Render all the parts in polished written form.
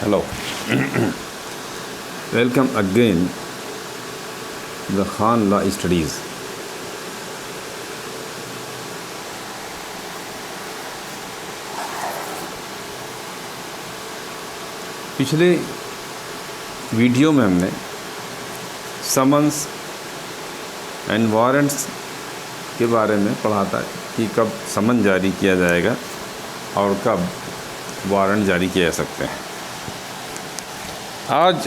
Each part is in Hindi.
Hello. Welcome again the Khan Law Studies. पिछले वीडियो में हमने समन्स एंड वारंट्स के बारे में पढ़ा था कि कब समन जारी किया जाएगा और कब वारंट जारी किए जा सकते हैं। आज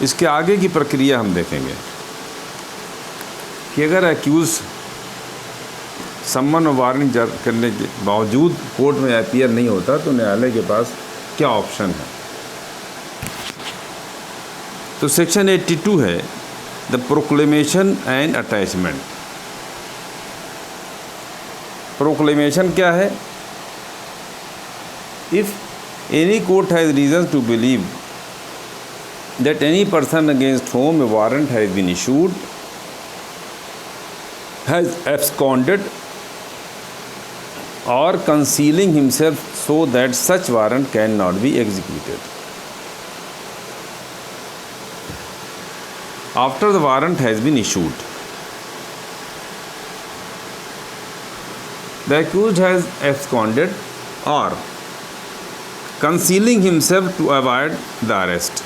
इसके आगे की प्रक्रिया हम देखेंगे कि अगर एक्यूज समन और वारंट जारी करने के बावजूद कोर्ट में अपीयर नहीं होता तो न्यायालय के पास क्या ऑप्शन है। तो सेक्शन 82 है the proclamation and attachment. Proclamation क्या है? If any court has reason to believe that any person against whom a warrant has been issued has absconded or concealing himself so that such warrant cannot be executed. After the warrant has been issued, the accused has absconded or concealing himself to avoid the arrest।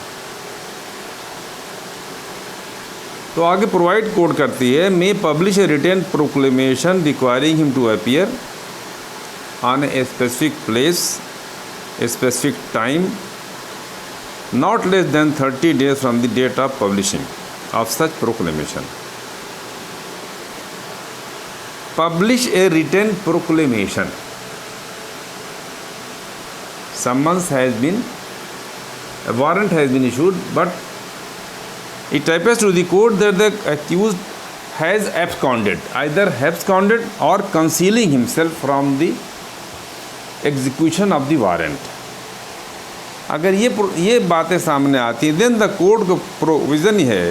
तो आगे प्रोवाइड कोड करती है may publish a written proclamation requiring him to appear on a specific place a specific time not less than 30 days from the date of publishing of such proclamation. Publish a written proclamation. Summons has been, a warrant has been issued, but it appears to the court that the accused has absconded, either absconded or concealing himself from the execution of the warrant। अगर ये बातें सामने आती हैं then the court का प्रोविज़न है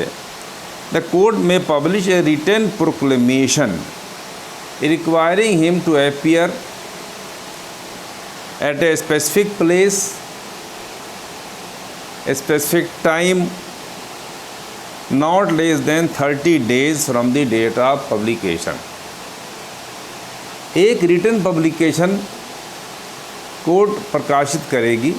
the court may publish a written proclamation requiring him to appear at a specific place, a specific time, not less than 30 days from the date of publication। एक रिटन पब्लिकेशन कोर्ट प्रकाशित करेगी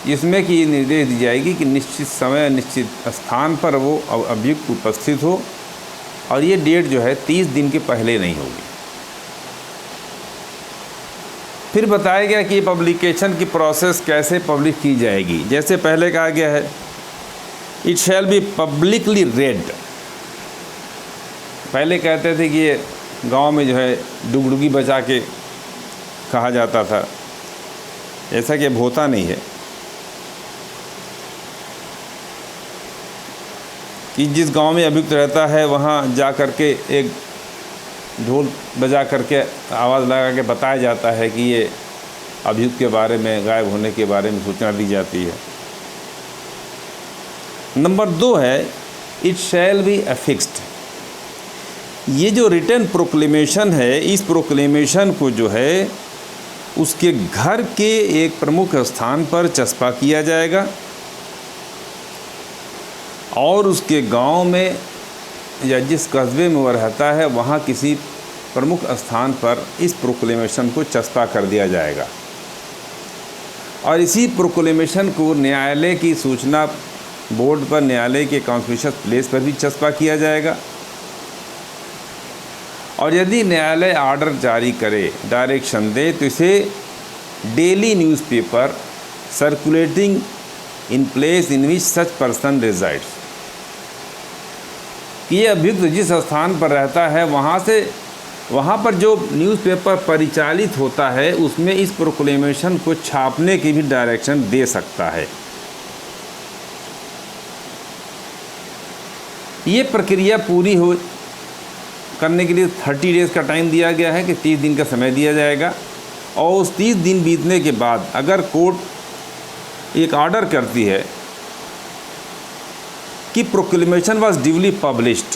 जिसमें कि ये निर्देश दी जाएगी कि निश्चित समय निश्चित स्थान पर वो अभियुक्त उपस्थित हो और ये डेट जो है 30 दिन के पहले नहीं होगी। फिर बताया गया कि पब्लिकेशन की प्रोसेस कैसे पब्लिश की जाएगी। जैसे पहले कहा गया है it shall be publicly red. पहले कहते थे कि ये गांव में जो है डुगडुगी बजा के कहा जाता था, ऐसा कि अब होता नहीं है कि जिस गांव में अभियुक्त रहता है वहाँ जा कर के एक ढोल बजा करके आवाज़ लगा के बताया जाता है कि ये अभियुक्त के बारे में, गायब होने के बारे में सूचना दी जाती है। नंबर 2 है इट शैल बी अफिक्स्ड। ये जो रिटन प्रोक्लेमेशन है, इस प्रोक्लेमेशन को जो है उसके घर के एक प्रमुख स्थान पर चस्पा किया जाएगा और उसके गांव में या जिस कस्बे में वह रहता है वहाँ किसी प्रमुख स्थान पर इस प्रोक्लेमेशन को चस्पा कर दिया जाएगा और इसी प्रोक्लेमेशन को न्यायालय की सूचना बोर्ड पर, न्यायालय के कॉन्स्पिशियस प्लेस पर भी चस्पा किया जाएगा। और यदि न्यायालय आर्डर जारी करे, डायरेक्शन दे, तो इसे daily newspaper circulating in place in which such person resides, कि ये अभियुक्त जिस स्थान पर रहता है वहाँ पर जो न्यूज़पेपर परिचालित होता है उसमें इस प्रोक्लेमेशन को छापने की भी डायरेक्शन दे सकता है। ये प्रक्रिया पूरी हो करने के लिए 30 डेज़ का टाइम दिया गया है कि 30 दिन का समय दिया जाएगा और उस 30 दिन बीतने के बाद अगर कोर्ट एक ऑर्डर करती है कि प्रोक्लेमेशन वाज ड्यूली पब्लिश्ड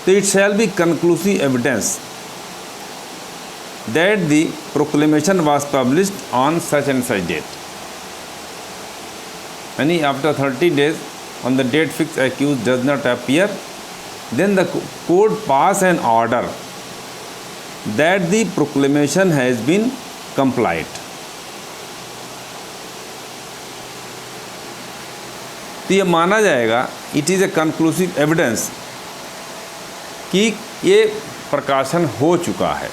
तो it shall be conclusive evidence that the proclamation was published on such and such date. यानी after 30 days on the date fixed accused does not appear, then the court pass an order that the proclamation has been complied. तो ये माना जाएगा it is a conclusive evidence कि ये प्रकाशन हो चुका है।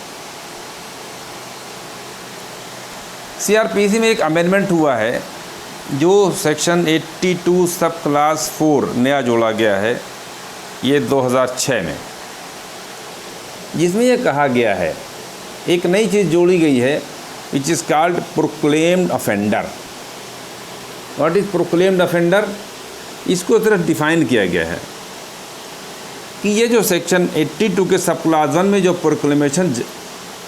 सीआरपीसी में एक अमेंडमेंट हुआ है जो सेक्शन 82 सब क्लास 4 नया जोड़ा गया है ये 2006 में, जिसमें ये कहा गया है, एक नई चीज़ जोड़ी गई है which is called proclaimed offender. What is proclaimed offender? इसको तरफ डिफाइन किया गया है कि ये जो सेक्शन 82 के सब क्लास 1 में जो प्रोक्लेमेशन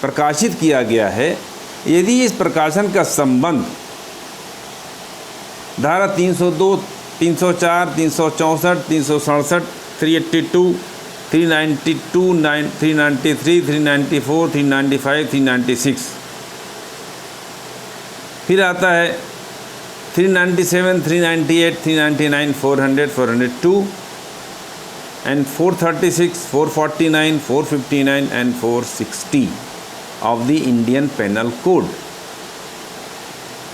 प्रकाशित किया गया है, यदि इस प्रकाशन का संबंध धारा 302, 304, 364, 367, 382, 392, 393, 394, 395, 396, फिर आता है 397, 398, 399, 400, 402 and 436, 449, 459 and 460 of the Indian Penal Code।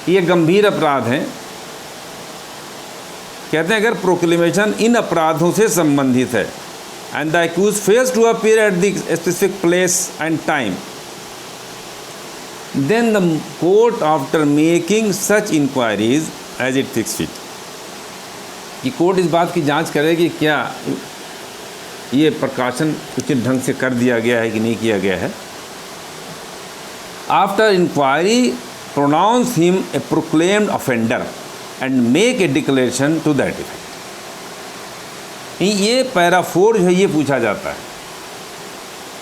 ये गंभीर अपराध हैं। कहते हैं अगर प्रोक्लेमेशन इन अपराधों से संबंधित है and the accused fails to appear at the specific place and time, then the court after making such inquiries as it thinks fit, कि कोर्ट इस बात की जांच करेगी क्या ये प्रकाशन उचित ढंग से कर दिया गया है कि नहीं किया गया है। After inquiry pronounce him a proclaimed offender and make a declaration to that effect. ये पैरा 4 जो है ये पूछा जाता है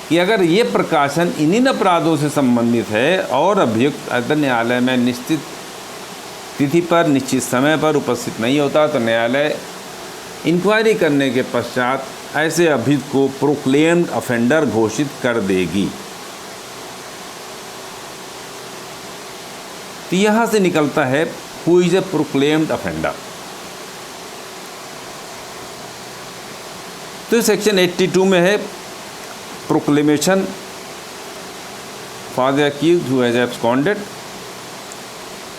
कि अगर ये प्रकाशन इन्हीं अपराधों से संबंधित है और अभियुक्त अदालत न्यायालय में निश्चित तिथि पर निश्चित समय पर उपस्थित नहीं होता तो न्यायालय इंक्वायरी करने के पश्चात ऐसे अभियुक्त को प्रोक्लेम्ड ऑफेंडर घोषित कर देगी। तो यहाँ से निकलता है who is a proclaimed offender. तो सेक्शन 82 में है proclamation for the accused who has absconded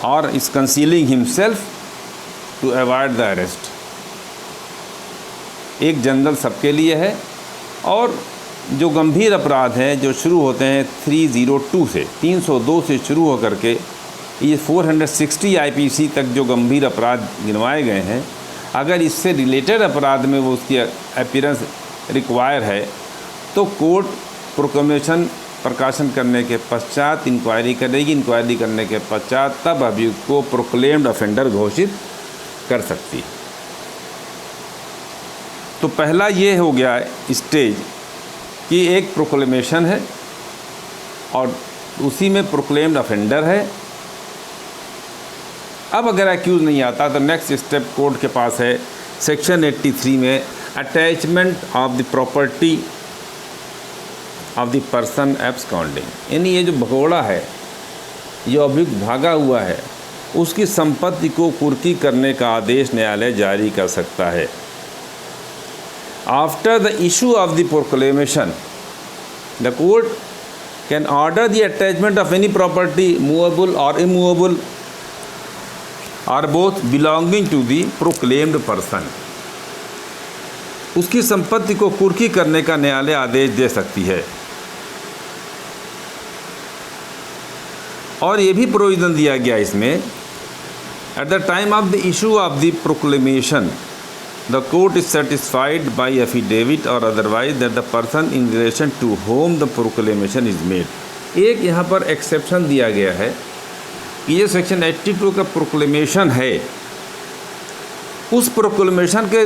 और is concealing himself to avoid the arrest. एक जनरल सबके लिए है और जो गंभीर अपराध हैं जो शुरू होते हैं 302 से 302 से शुरू होकर के ये 460 आईपीसी तक जो गंभीर अपराध गिनवाए गए हैं, अगर इससे रिलेटेड अपराध में वो उसकी अपीयरेंस रिक्वायर है तो कोर्ट प्रोक्लेमेशन प्रकाशन करने के पश्चात इंक्वायरी करेगी। इंक्वायरी करने के पश्चात तब अभियुक्त को प्रोक्लेम्ड ऑफेंडर घोषित कर सकती है। तो पहला ये हो गया स्टेज कि एक प्रोक्लेमेशन है और उसी में प्रोक्लेम्ड ऑफेंडर है। अब अगर एक्यूज नहीं आता तो नेक्स्ट स्टेप कोर्ट के पास है सेक्शन 83 में attachment of the property of the person absconding. यानी ये जो भगोड़ा है, जो अभियुक्त भागा हुआ है, उसकी संपत्ति को कुर्की करने का आदेश न्यायालय जारी कर सकता है। After the issue of the proclamation the court can order the attachment of any property movable और इमूवेबल और both belonging to the proclaimed person. उसकी संपत्ति को कुर्की करने का न्यायालय आदेश दे सकती है। और ये भी प्रोविज़न दिया गया इसमें, at the time of the issue of the proclamation the court is satisfied by affidavit और otherwise that the person in relation to whom the proclamation is made. एक यहाँ पर एक्सेप्शन दिया गया है कि ये सेक्शन 82 का प्रोक्लेमेशन है, उस प्रोक्लेमेशन के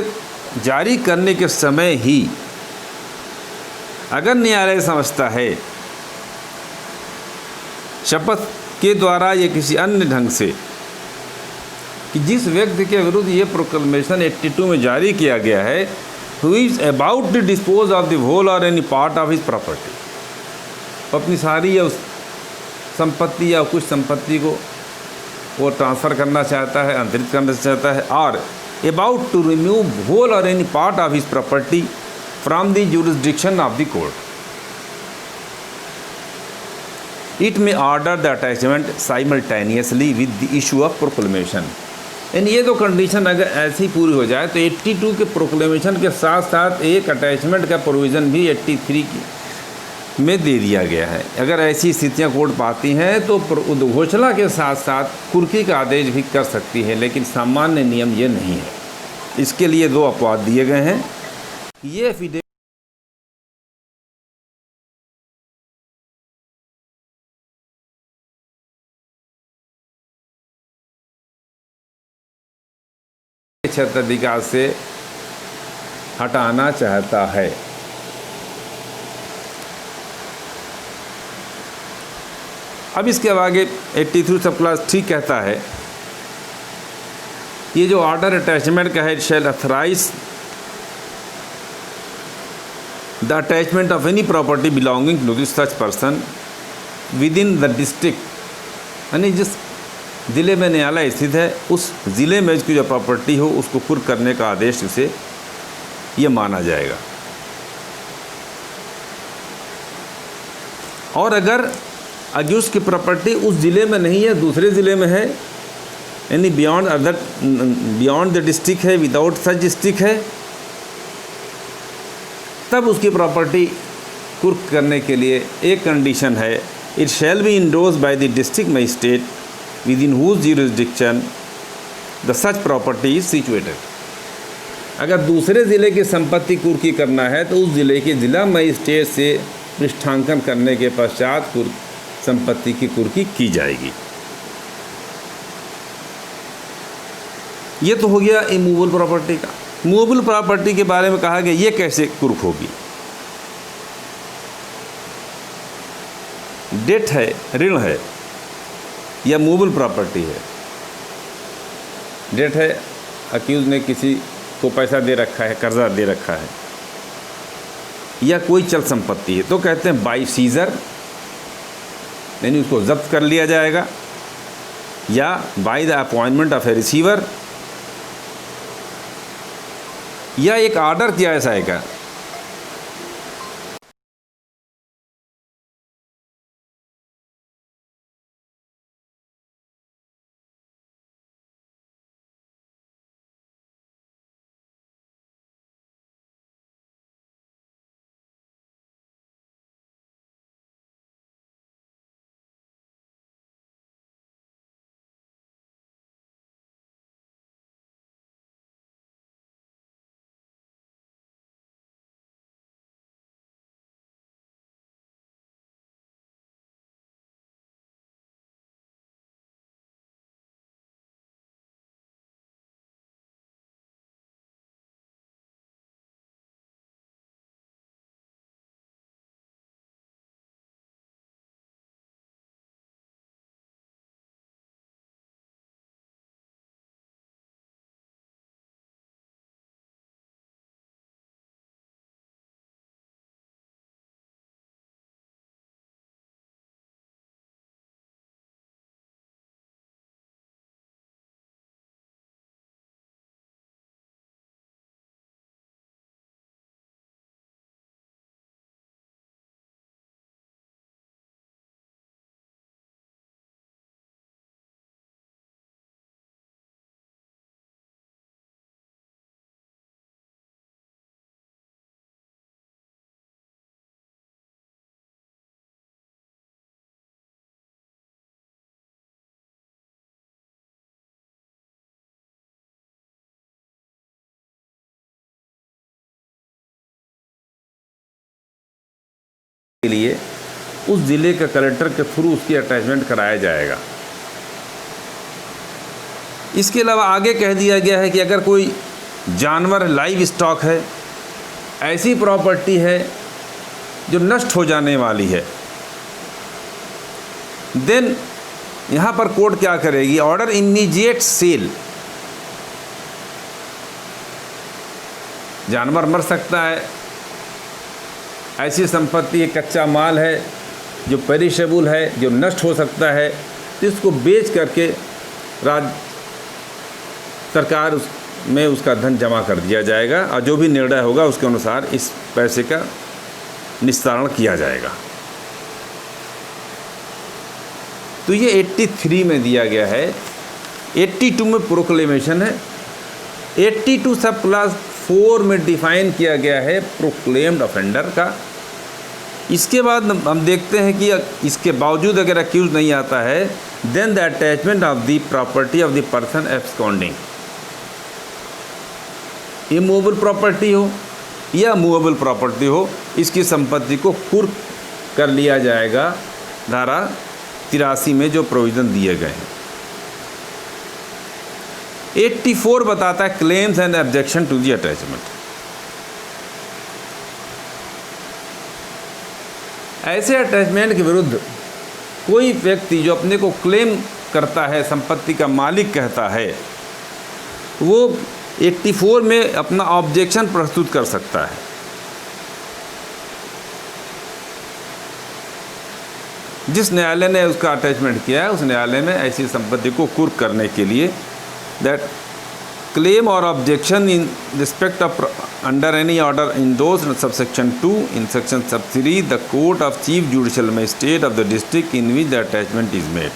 जारी करने के समय ही अगर न्यायालय समझता है शपथ के द्वारा या किसी अन्य ढंग से कि जिस व्यक्ति के विरुद्ध ये प्रोक्लेमेशन 82 में जारी किया गया है who is about to dispose of the whole और any part of his property, अपनी सारी या उस संपत्ति या कुछ संपत्ति को वो ट्रांसफ़र करना चाहता है, अंतरित करना चाहता है, और अबाउट टू रिमूव होल और any part of his property from the jurisdiction of the court, it may order the attachment simultaneously with the issue of proclamation. यानी ये दो कंडीशन अगर ऐसी पूरी हो जाए तो 82 के प्रोक्लेमेशन के साथ साथ एक अटैचमेंट का प्रोविज़न भी 83 में दे दिया गया है। अगर ऐसी स्थितियां कोर्ट पाती हैं तो उद्घोषणा के साथ साथ कुर्की का आदेश भी कर सकती है, लेकिन सामान्य नियम ये नहीं है। इसके लिए दो अपवाद दिए गए हैं। ये एफिडेविट क्षेत्राधिकार से हटाना चाहता है। अब इसके आगे 83 सब क्लास 3 कहता है ये जो ऑर्डर अटैचमेंट का है, shall authorise the attachment of any property belonging to this such person within the district, यानी जिस ज़िले में न्यायालय स्थित है उस ज़िले में उसकी जो प्रॉपर्टी हो उसको कुर्क करने का आदेश उसे ये माना जाएगा। और अगर अक्यूज़ की प्रॉपर्टी उस ज़िले में नहीं है, दूसरे ज़िले में है, यानी बियॉन्ड द डिस्ट्रिक्ट है, विदाउट सच डिस्ट्रिक्ट है, तब उसकी प्रॉपर्टी कुर्क करने के लिए एक कंडीशन है, it shall be endorsed by the district magistrate within whose jurisdiction the such property is situated। अगर दूसरे ज़िले की संपत्ति कुर्की करना है तो उस ज़िले के ज़िला मजिस्ट्रेट से पृष्ठांकन करने के पश्चात संपत्ति की कुर्की की जाएगी। ये तो हो गया इमूवेबल प्रॉपर्टी का। मूवेबल प्रॉपर्टी के बारे में कहा गया ये कैसे कुर्क होगी। डेट है, ऋण है या मूवेबल प्रॉपर्टी है। डेट है, अक्यूज़ ने किसी को पैसा दे रखा है, कर्जा दे रखा है, या कोई चल संपत्ति है, तो कहते हैं बाई सीजर, यानी उसको जब्त कर लिया जाएगा, या by the appointment of A receiver, या एक ऑर्डर किया जाएगा। के लिए उस ज़िले के कलेक्टर के थ्रू उसकी अटैचमेंट कराया जाएगा। इसके अलावा आगे कह दिया गया है कि अगर कोई जानवर लाइव स्टॉक है, ऐसी प्रॉपर्टी है जो नष्ट हो जाने वाली है, देन यहाँ पर कोर्ट क्या करेगी, ऑर्डर इमीडिएट सेल। जानवर मर सकता है, ऐसी संपत्ति, कच्चा माल है, जो पेरिशेबल है, जो नष्ट हो सकता है, तो इसको बेच करके सरकार में उसका धन जमा कर दिया जाएगा और जो भी निर्णय होगा उसके अनुसार इस पैसे का निस्तारण किया जाएगा। तो ये 83 में दिया गया है। 82 में प्रोक्लेमेशन है। 82 सब क्लास 4 में डिफाइन किया गया है प्रोक्लेम्ड ऑफेंडर का। इसके बाद हम देखते हैं कि इसके बावजूद अगर अक्यूज नहीं आता है, then the attachment of the property of the person absconding, immovable property हो या मूवेबल प्रॉपर्टी हो, इसकी संपत्ति को कुर्क कर लिया जाएगा धारा 83 में जो प्रोविज़न दिए गए हैं। 84 बताता है claims and objection to the attachment. ऐसे अटैचमेंट के विरुद्ध कोई व्यक्ति जो अपने को क्लेम करता है, संपत्ति का मालिक कहता है, वो 84 में अपना ऑब्जेक्शन प्रस्तुत कर सकता है। जिस न्यायालय ने उसका अटैचमेंट किया है उस न्यायालय में ऐसी संपत्ति को कुर्क करने के लिए दैट क्लेम और objection in respect of under any order in those subsection 2 in section sub 3 the court of chief judicial magistrate of the district in which the attachment is made.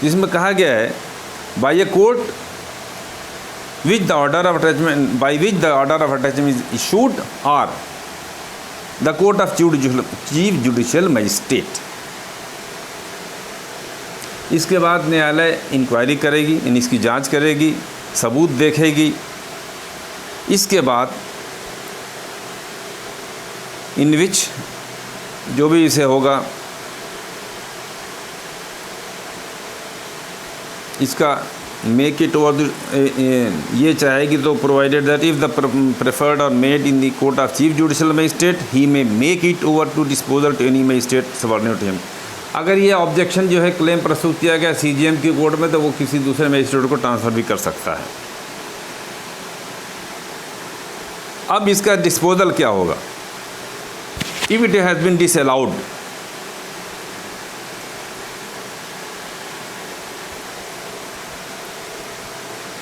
जिसमें कहा गया है by a court which the order of attachment by which the order of attachment is issued or the court of chief judicial magistrate। इसके बाद न्यायालय इंक्वायरी करेगी, इसकी जांच करेगी, सबूत देखेगी। इसके बाद इन विच जो भी इसे होगा इसका मेक इट ओवर ये चाहेगी तो provided that if the preferred और made in the court of chief judicial magistrate he may make it over to disposal to any magistrate subordinate him. अगर ये ऑब्जेक्शन जो है क्लेम प्रस्तुत किया गया CJM की कोर्ट में तो वो किसी दूसरे मजिस्ट्रेट को ट्रांसफ़र भी कर सकता है। अब इसका डिस्पोजल क्या होगा? If it has been disallowed,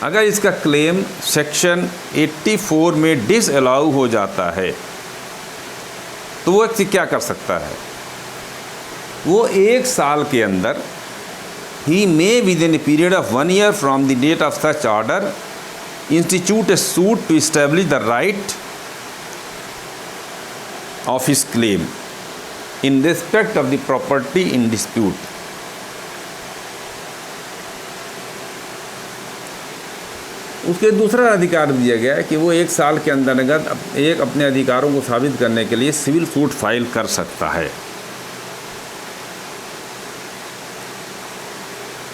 अगर इसका क्लेम सेक्शन 84 में डिसअलाउ हो जाता है तो वो व्यक्ति क्या कर सकता है? वो 1 साल के अंदर ही may within a period of 1 year from the date of such order institute a suit to establish the right of his claim in respect of the property in dispute. उसके दूसरा अधिकार दिया गया है कि वो 1 साल के अंतर्गत एक अपने अधिकारों को साबित करने के लिए सिविल सूट फाइल कर सकता है,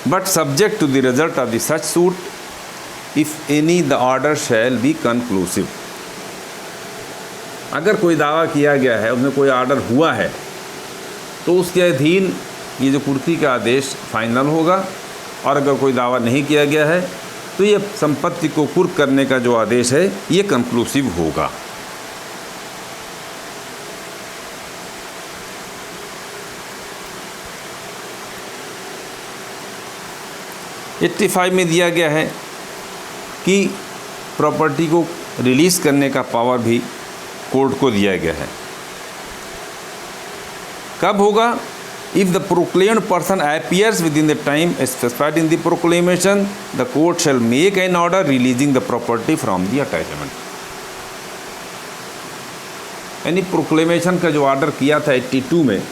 but subject to the result of the such suit if any the order shall be conclusive. अगर कोई दावा किया गया है, उसमें कोई ऑर्डर हुआ है तो उसके अधीन ये जो कुर्की का आदेश फाइनल होगा, और अगर कोई दावा नहीं किया गया है तो ये संपत्ति को कुर्क करने का जो आदेश है ये कंक्लूसिव होगा। एट्टी 85 में दिया गया है कि प्रॉपर्टी को रिलीज़ करने का पावर भी कोर्ट को दिया गया है। कब होगा? If the proclaimed person appears within the time specified in the proclamation, the court shall make an order releasing the property from the attachment। यानी प्रोक्लेमेशन का जो ऑर्डर किया था 82 में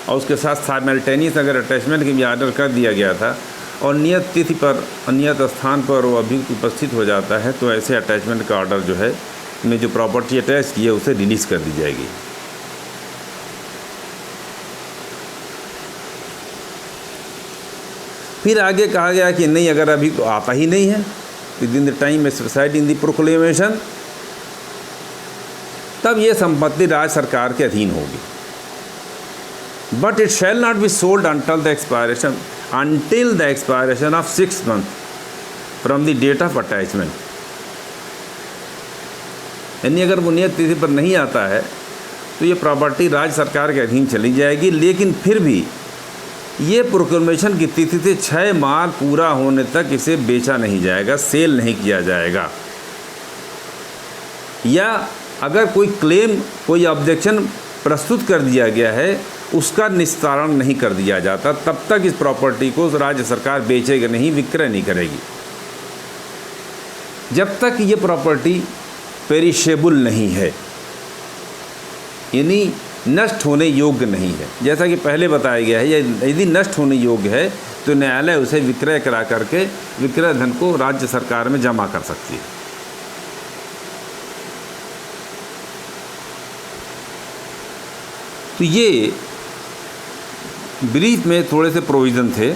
और उसके साथ साइमल्टेनियस अगर अटैचमेंट के भी ऑर्डर कर दिया गया था और नियत तिथि पर नियत स्थान पर वो अभियुक्त उपस्थित हो जाता है तो ऐसे अटैचमेंट का ऑर्डर जो है में जो प्रॉपर्टी अटैच की है उसे रिलीज़ कर दी जाएगी। फिर आगे कहा गया कि नहीं, अगर अभी तो आता ही नहीं है within the time specified in the proclamation, तब ये संपत्ति राज्य सरकार के अधीन होगी। But it shall not be sold until the expiration of 6 month from the date of attachment. यानी अगर वो नियत तिथि पर नहीं आता है तो ये प्रॉपर्टी राज्य सरकार के अधीन चली जाएगी, लेकिन फिर भी ये प्रोक्लेमेशन की तिथि से 6 माह पूरा होने तक इसे बेचा नहीं जाएगा, सेल नहीं किया जाएगा। या अगर कोई क्लेम, कोई ऑब्जेक्शन प्रस्तुत कर दिया गया है, उसका निस्तारण नहीं कर दिया जाता, तब तक इस प्रॉपर्टी को राज्य सरकार बेचेगी नहीं, विक्रय नहीं करेगी, जब तक ये प्रॉपर्टी पेरिशेबल नहीं है, यानी नष्ट होने योग्य नहीं है। जैसा कि पहले बताया गया है, यदि नष्ट होने योग्य है तो न्यायालय उसे विक्रय करा करके विक्रय धन को राज्य सरकार में जमा कर सकती है। तो ये ब्रीफ में थोड़े से प्रोविज़न थे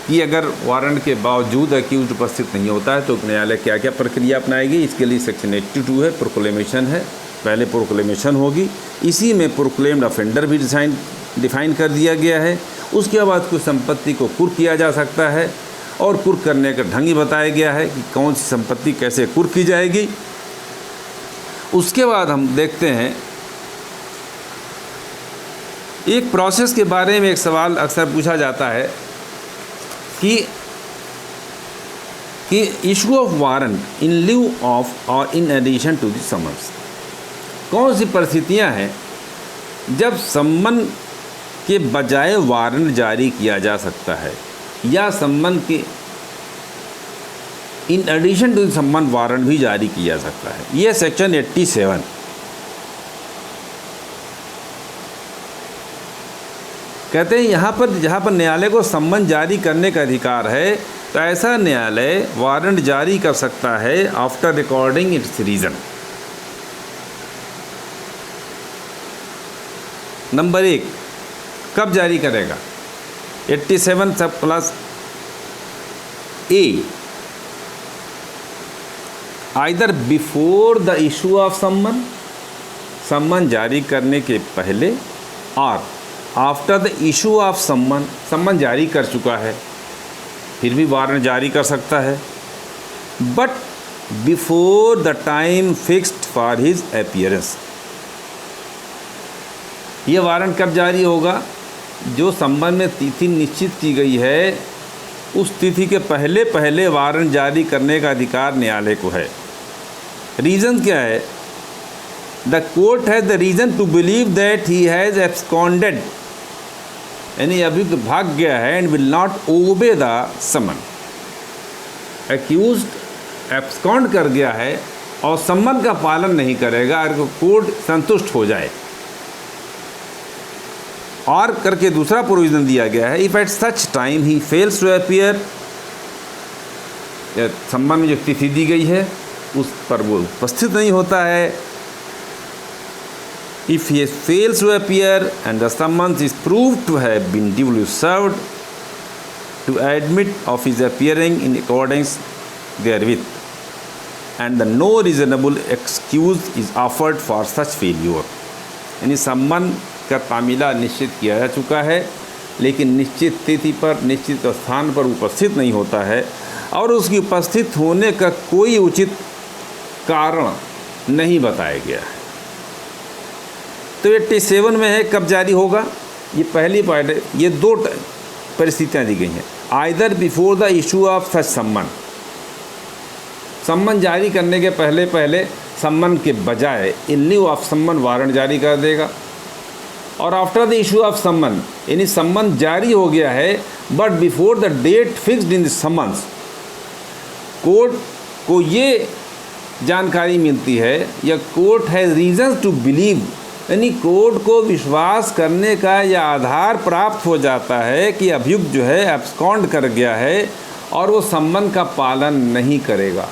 कि अगर वारंट के बावजूद अक्यूज उपस्थित नहीं होता है तो न्यायालय क्या क्या प्रक्रिया अपनाएगी। इसके लिए सेक्शन 82 है, प्रोक्लेमेशन है। पहले प्रोक्लेमेशन होगी, इसी में प्रोक्लेम्ड ऑफेंडर भी डिफाइन कर दिया गया है। उसके बाद कुछ संपत्ति को कुर्क किया जा सकता है और कुर्क करने का ढंग ही बताया गया है कि कौन सी संपत्ति कैसे कुर्क की जाएगी। उसके बाद हम देखते हैं एक प्रोसेस के बारे में। एक सवाल अक्सर पूछा जाता है कि issue of warrant in lieu of और in addition to the summons, कौन सी परिस्थितियां हैं जब सम्मन के बजाय वारंट जारी किया जा सकता है या सम्मन के इन एडिशन टू द सम्मन वारंट भी जारी किया जा सकता है। यह सेक्शन 87 कहते हैं जहाँ पर न्यायालय को सम्मन जारी करने का अधिकार है, तो ऐसा न्यायालय वारंट जारी कर सकता है after recording it's reason. Number 1, कब जारी करेगा? 87 सब plus A, either before the issue of सम्मन, सम्मन जारी करने के पहले, और आफ्टर द इशू ऑफ सम्मन, सम्मन जारी कर चुका है फिर भी वारंट जारी कर सकता है, but before the time fixed for his appearance. ये वारंट कब जारी होगा? जो सम्मन में तिथि निश्चित की गई है उस तिथि के पहले पहले वारंट जारी करने का अधिकार न्यायालय को है। रीज़न क्या है? The court has the reason to believe that he has absconded, यानी अभियुक्त भाग गया है, and will not obey the summon. Accused abscond कर गया है और सम्मन का पालन नहीं करेगा, अगर कोर्ट संतुष्ट हो जाए। और करके दूसरा प्रोविज़न दिया गया है, if at such time he fails to appear, summons में जो तिथि दी गई है उस पर वो उपस्थित नहीं होता है। If he fails to appear and the summons is proved to have been duly served, to admit of his appearing in accordance therewith, and the no reasonable excuse is offered for such failure। यानी सम्मन का तामीला निश्चित किया जा चुका है, लेकिन निश्चित तिथि पर निश्चित स्थान पर उपस्थित नहीं होता है और उसकी उपस्थित होने का कोई उचित कारण नहीं बताया गया है। तो 87 में है कब जारी होगा, ये पहली पॉइंट है। ये 2 परिस्थितियाँ दी गई हैं, either before the issue of such सम्मन, सम्मन जारी करने के पहले पहले सम्मन के बजाय इन लिeu ऑफ सम्मन वारंट जारी कर देगा, और आफ्टर द इशू ऑफ सम्मन, यानी सम्मन जारी हो गया है but before the date fixed in the summons, court को ये जानकारी मिलती है या court has reason to believe, यानी कोर्ट को विश्वास करने का यह आधार प्राप्त हो जाता है कि अभियुक्त जो है एब्सकॉन्ड कर गया है और वो सम्मन का पालन नहीं करेगा।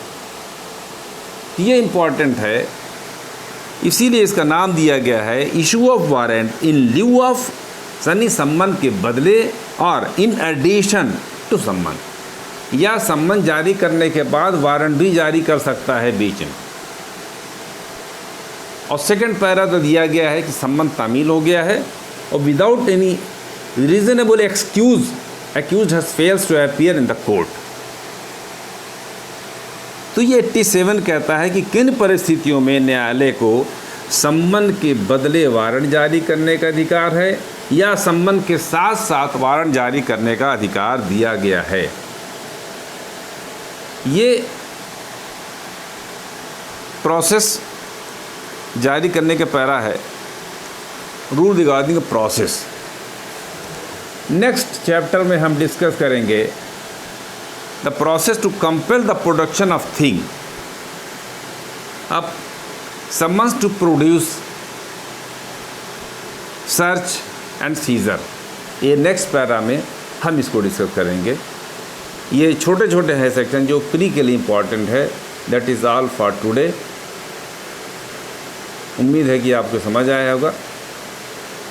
ये इम्पॉर्टेंट है, इसीलिए इसका नाम दिया गया है issue of warrant in lieu of, यानी सम्मन के बदले, और इन एडिशन टू सम्मन, या सम्मन जारी करने के बाद वारंट भी जारी कर सकता है बीच में। और सेकंड पैरा तो दिया गया है कि सम्मन तामील हो गया है और without any reasonable excuse accused has fails to appear in the court। तो ये 87 कहता है कि किन परिस्थितियों में न्यायालय को सम्मन के बदले वारंट जारी करने का अधिकार है या सम्मन के साथ साथ वारंट जारी करने का अधिकार दिया गया है। ये प्रोसेस जारी करने के पैरा है, rule regarding process. Next chapter में हम डिस्कस करेंगे the process to compel the production of thing. अब summons to produce, search and seizure, ये नेक्स्ट पैरा में हम इसको डिस्कस करेंगे। ये छोटे छोटे हैं सेक्शन जो प्री के लिए इम्पॉर्टेंट है। That is all for today. उम्मीद है कि आपको समझ आया होगा।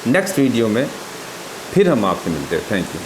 नेक्स्ट वीडियो में फिर हम आपसे मिलते हैं। Thank you.